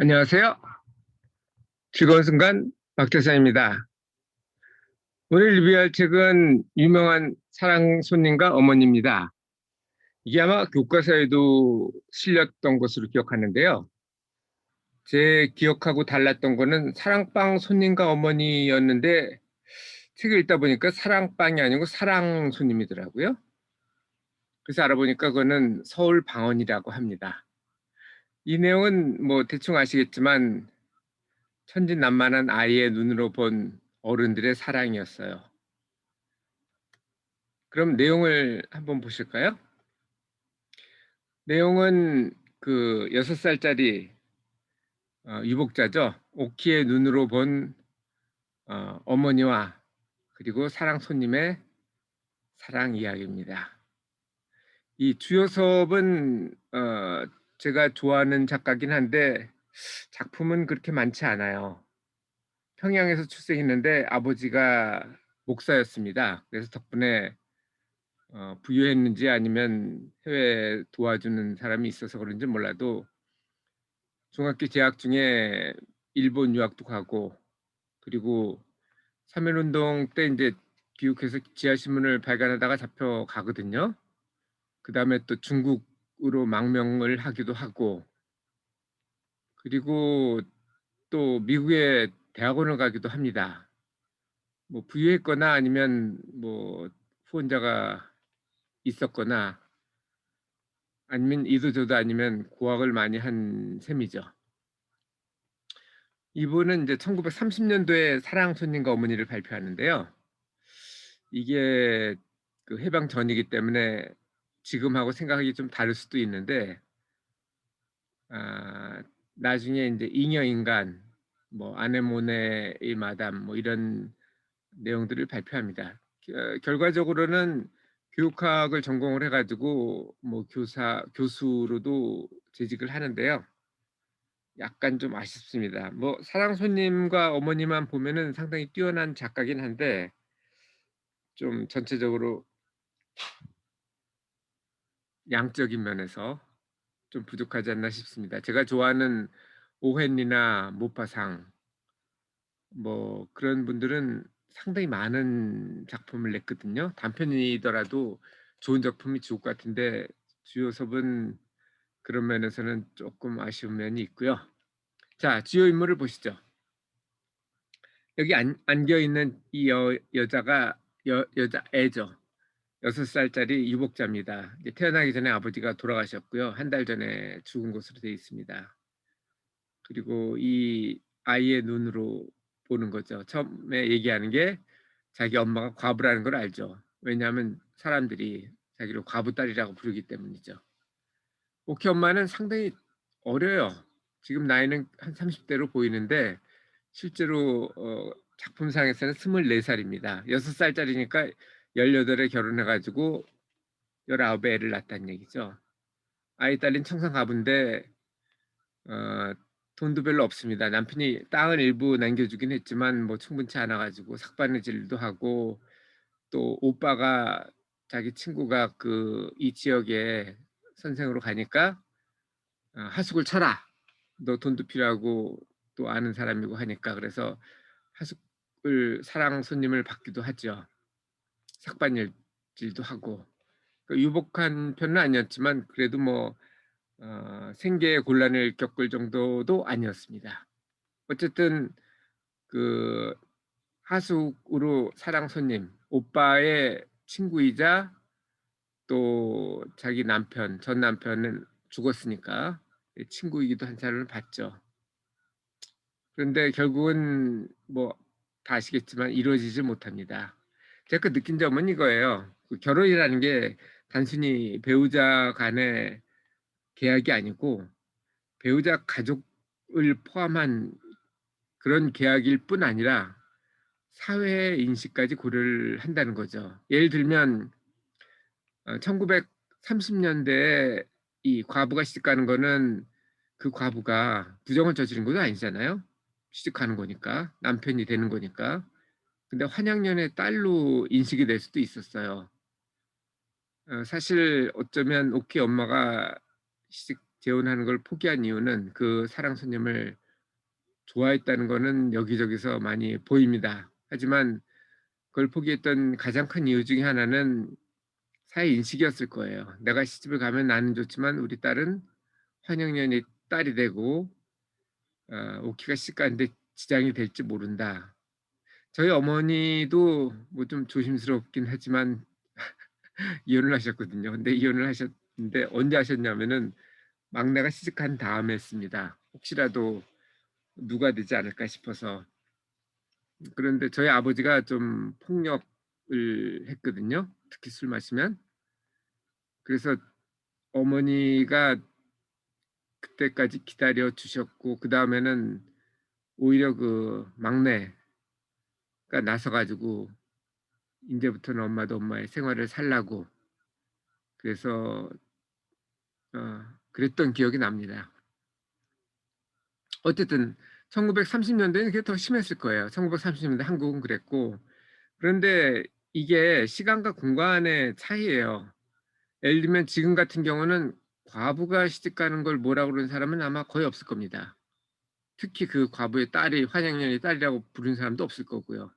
안녕하세요. 즐거운 순간 박태사입니다. 오늘 리뷰할 책은 유명한 사랑 손님과 어머니입니다. 이게 아마 교과서에도 실렸던 것으로 기억하는데요. 제 기억하고 달랐던 거는 사랑방 손님과 어머니였는데 책을 읽다 보니까 사랑방이 아니고 사랑 손님이더라고요. 그래서 알아보니까 그거는 서울 방언이라고 합니다. 이 내용은 뭐 대충 아시겠지만 천진난만한 아이의 눈으로 본 어른들의 사랑이었어요. 그럼 내용을 한번 보실까요? 내용은 그 6살짜리 유복자죠. 오키의 눈으로 본 어머니와 그리고 사랑 손님의 사랑 이야기입니다. 이 주요섭은 제가 좋아하는 작가긴 한데 작품은 그렇게 많지 않아요. 평양에서 출생했는데 아버지가 목사였습니다. 그래서 덕분에 부유했는지 아니면 해외 도와주는 사람이 있어서 그런지 몰라도 중학교 재학 중에 일본 유학도 가고, 그리고 3.1운동 때 이제 귀국해서 지하신문을 발간하다가 잡혀가거든요. 그 다음에 또 중국으로 망명을 하기도 하고, 그리고 또 미국에 대학원을 가기도 합니다. 뭐 부유했거나 아니면 뭐 후원자가 있었거나 아니면 이도저도 아니면 고학을 많이 한 셈이죠. 이분은 이제 1930년도에 사랑 손님과 어머니를 발표하는데요. 이게 그 해방 전이기 때문에 지금하고 생각이 좀 다를 수도 있는데, 나중에 이제 잉여인간, 뭐 아네모네의 마담, 뭐 이런 내용들을 발표합니다. 결과적으로는 교육학을 전공을 해가지고 뭐 교수로도 재직을 하는데요. 약간 좀 아쉽습니다. 뭐 사랑 손님과 어머니만 보면은 상당히 뛰어난 작가긴 한데 좀 전체적으로 양적인 면에서 좀 부족하지 않나 싶습니다. 제가 좋아하는 오헨리나 모파상 뭐 그런 분들은 상당히 많은 작품을 냈거든요. 단편이더라도 좋은 작품이 좋을 것 같은데 주요섭은 그런 면에서는 조금 아쉬운 면이 있고요. 자, 주요 인물을 보시죠. 여기 안겨 있는 이 여자가 여자애죠. 6살짜리 유복자입니다. 이제 태어나기 전에 아버지가 돌아가셨고요. 한 달 전에 죽은 것으로 되어 있습니다. 그리고 이 아이의 눈으로 보는 거죠. 처음에 얘기하는 게 자기 엄마가 과부라는 걸 알죠. 왜냐하면 사람들이 자기를 과부딸이라고 부르기 때문이죠. 오키 엄마는 상당히 어려요. 지금 나이는 한 30대로 보이는데 실제로 작품상에서는 24살입니다. 6살짜리니까 18에 결혼해가지고 19에 애를 낳았다는 얘기죠. 아이 딸린 청산가부인데 어, 돈도 별로 없습니다. 남편이 땅을 일부 남겨주긴 했지만 뭐 충분치 않아가지고 삭바느질도 하고, 또 오빠가 자기 친구가 그 이 지역에 선생으로 가니까 하숙을 쳐라. 너 돈도 필요하고 또 아는 사람이고 하니까 그래서 하숙을 사랑 손님을 받기도 하죠. 삭바느질도 하고. 그 유복한 편은 아니었지만 그래도 뭐 생계의 곤란을 겪을 정도도 아니었습니다. 어쨌든 그 하숙으로 사랑 손님, 오빠의 친구이자 또 자기 남편, 전 남편은 죽었으니까 친구이기도 한 사람을 봤죠. 그런데 결국은 뭐 다 아시겠지만 이루어지지 못합니다. 제가 그 느낀 점은 이거예요. 그 결혼이라는 게 단순히 배우자 간의 계약이 아니고 배우자 가족을 포함한 그런 계약일 뿐 아니라 사회 인식까지 고려를 한다는 거죠. 예를 들면 1930년대에 이 과부가 시집가는 거는 그 과부가 부정을 저지른 것도 아니잖아요. 시집가는 거니까 남편이 되는 거니까. 근데 환양년의 딸로 인식이 될 수도 있었어요. 사실 어쩌면 오키 엄마가 재혼하는 걸 포기한 이유는 그 사랑 손님을 좋아했다는 거는 여기저기서 많이 보입니다. 하지만 그걸 포기했던 가장 큰 이유 중에 하나는 사회 인식이었을 거예요. '내가 시집을 가면 나는 좋지만 우리 딸은 환영연의 딸이 되고 오키가 시집 가는데 지장이 될지 모른다.' 저희 어머니도 뭐 좀 조심스럽긴 하지만 이혼을 하셨거든요. 근데 이혼을 하셨는데 언제 하셨냐면은 막내가 시집간 다음에 했습니다. 혹시라도 누가 되지 않을까 싶어서. 그런데 저희 아버지가 좀 폭력을 했거든요, 특히 술 마시면. 그래서 어머니가 그때까지 기다려 주셨고 그다음에는 오히려 그 막내가 나서 가지고 인제부터는 엄마도 엄마의 생활을 살라고 그래서 그랬던 기억이 납니다. 어쨌든 1930 년대는 그게 더 심했을 거예요. 1930 년대 한국은 그랬고. 그런데 이게 시간과 공간의 차이예요. 예를 들면 지금 같은 경우는 과부가 시집가는 걸 뭐라고 그러는 사람은 아마 거의 없을 겁니다. 특히 그 과부의 딸이 환양년의 딸이라고 부르는 사람도 없을 거고요.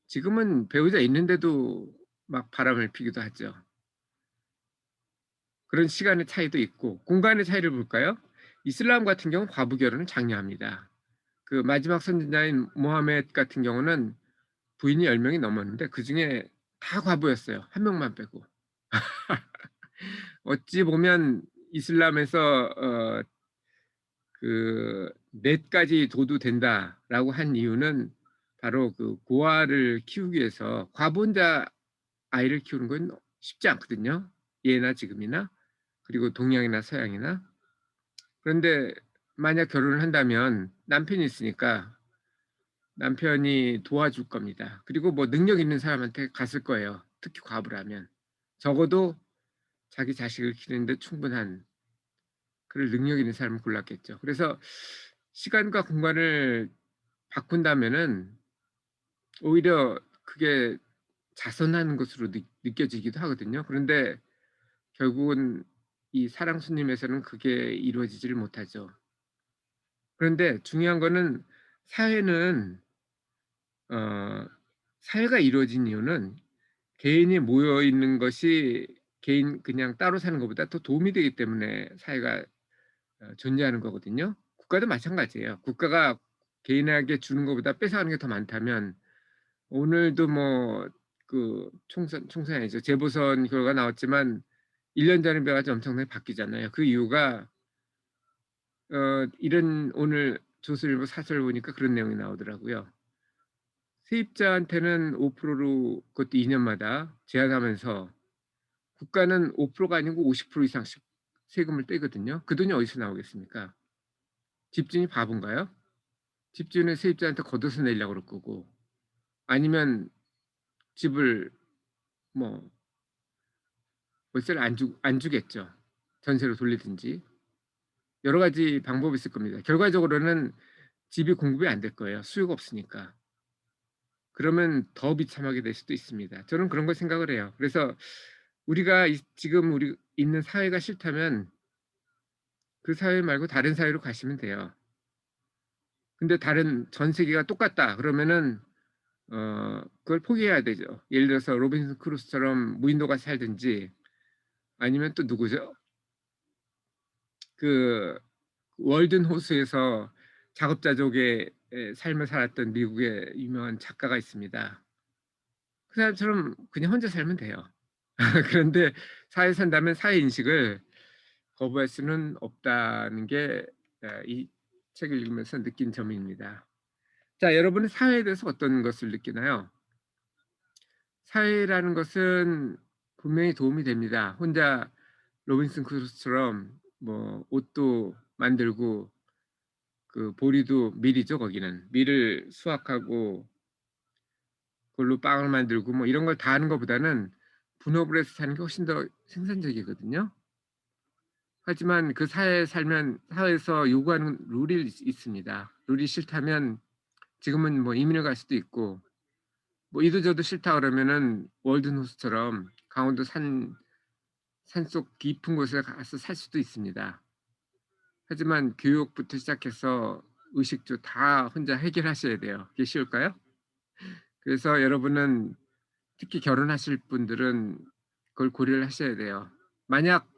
지금은 배우자 있는데도 막 바람을 피기도 하죠. 그런 시간의 차이도 있고 공간의 차이를 볼까요? 이슬람 같은 경우는 과부 결혼을 장려합니다. 그 마지막 선지자인 모하메드 같은 경우는 부인이 10 명이 넘었는데 그중에 다 과부였어요. 한 명만 빼고. 어찌 보면 이슬람에서 그 "넷 가지 도도 된다."라고 한 이유는 바로 그 고아를 키우기 위해서 과부 혼자 아이를 키우는 건 쉽지 않거든요, 예나 지금이나. 그리고 동양이나 서양이나. 그런데 만약 결혼을 한다면 남편이 있으니까 남편이 도와줄 겁니다. 그리고 뭐 능력 있는 사람한테 갔을 거예요, 특히 과부라면. 적어도 자기 자식을 기르는 데 충분한 그럴 능력 있는 사람을 골랐겠죠. 그래서 시간과 공간을 바꾼다면은 오히려 그게 자선하는 것으로 느껴지기도 하거든요. 그런데 결국은 이 사랑 손님에서는 그게 이루어지지를 못하죠. 그런데 중요한 거는 사회는 어 사회가 이루어진 이유는 개인이 모여 있는 것이 개인 그냥 따로 사는 것보다 더 도움이 되기 때문에 사회가 존재하는 거거든요. 국가도 마찬가지예요. 국가가 개인에게 주는 것보다 뺏어가는 게 더 많다면 오늘도 뭐 그 총선이 아니죠. 재보선 결과가 나왔지만 1년 전에 비해 가지고 엄청나게 바뀌잖아요. 그 이유가 이런 오늘 조선일보 사설 보니까 그런 내용이 나오더라고요. 세입자한테는 5%로 그것도 2 년마다 제한하면서 국가는 5%가 아니고 50% 이상씩 세금을 떼거든요. 그 돈이 어디서 나오겠습니까? 집주인이 바본가요? 집주인은 세입자한테 걷어서 내려고 그럴 거고 아니면 집을 뭐 월세를 안 주겠죠. 전세로 돌리든지. 여러 가지 방법이 있을 겁니다. 결과적으로는 집이 공급이 안 될 거예요, 수요가 없으니까. 그러면 더 비참하게 될 수도 있습니다. 저는 그런 걸 생각을 해요. 그래서 우리가 지금 우리 있는 사회가 싫다면 그 사회 말고 다른 사회로 가시면 돼요. 근데 다른 전 세계가 똑같다 그러면은 그걸 포기해야 되죠. 예를 들어서 로빈슨 크루소처럼 무인도가 살든지 아니면 또 누구죠? 그 월든 호수에서 작업자족의 삶을 살았던 미국의 유명한 작가가 있습니다. 그 사람처럼 그냥 혼자 살면 돼요. 그런데 사회에 산다면 사회 인식을 거부할 수는 없다는 게 이 책을 읽으면서 느낀 점입니다. 자, 여러분은 사회에 대해서 어떤 것을 느끼나요? 사회라는 것은 분명히 도움이 됩니다. 혼자 로빈슨 크루소처럼 뭐 옷도 만들고 그 보리도 밀이죠 거기는. 밀을 수확하고 그걸로 빵을 만들고 뭐 이런 걸 다 하는 것보다는 분업을 해서 사는 게 훨씬 더 생산적이거든요. 하지만 그 사회에 살면 사회에서 요구하는 룰이 있습니다. 룰이 싫다면 지금은 뭐 이민을 갈 수도 있고 뭐 이도 저도 싫다 그러면은 월든 호수처럼 강원도 산속 깊은 곳에 가서 살 수도 있습니다. 하지만 교육부터 시작해서 의식주 다 혼자 해결하셔야 돼요. 그게 쉬울까요? 그래서 여러분은 특히 결혼하실 분들은 그걸 고려를 하셔야 돼요. 만약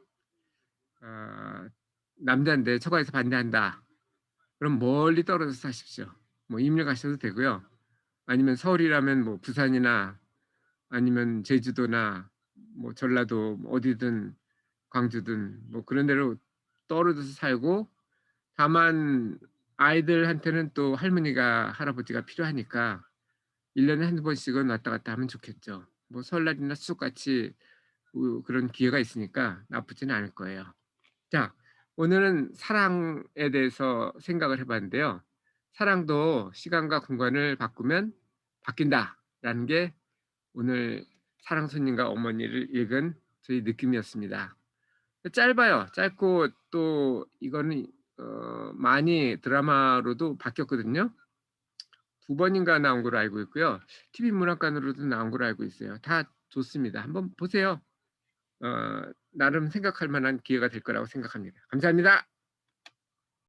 아 남자인데 처가에서 반대한다. 그럼 멀리 떨어져서 사십시오. 뭐 이민을 가셔도 되고요. 아니면 서울이라면 뭐 부산이나 아니면 제주도나 뭐 전라도 뭐 어디든 광주든 뭐 그런 데로 떨어져서 살고, 다만 아이들한테는 또 할머니가 할아버지가 필요하니까 1 년에 한두 번씩은 왔다 갔다 하면 좋겠죠. 뭐 설날이나 추석같이 그런 기회가 있으니까 나쁘지는 않을 거예요. 자, 오늘은 사랑에 대해서 생각을 해 봤는데요. '사랑도 시간과 공간을 바꾸면 바뀐다.'라는 게 오늘 사랑 손님과 어머니를 읽은 저희 느낌이었습니다. 짧아요. 짧고 또 이거는 많이 드라마로도 바뀌었거든요. 2번인가 나온 걸로 알고 있고요. TV 문학관으로도 나온 걸로 알고 있어요. 다 좋습니다. 한번 보세요. 나름 생각할 만한 기회가 될 거라고 생각합니다. 감사합니다.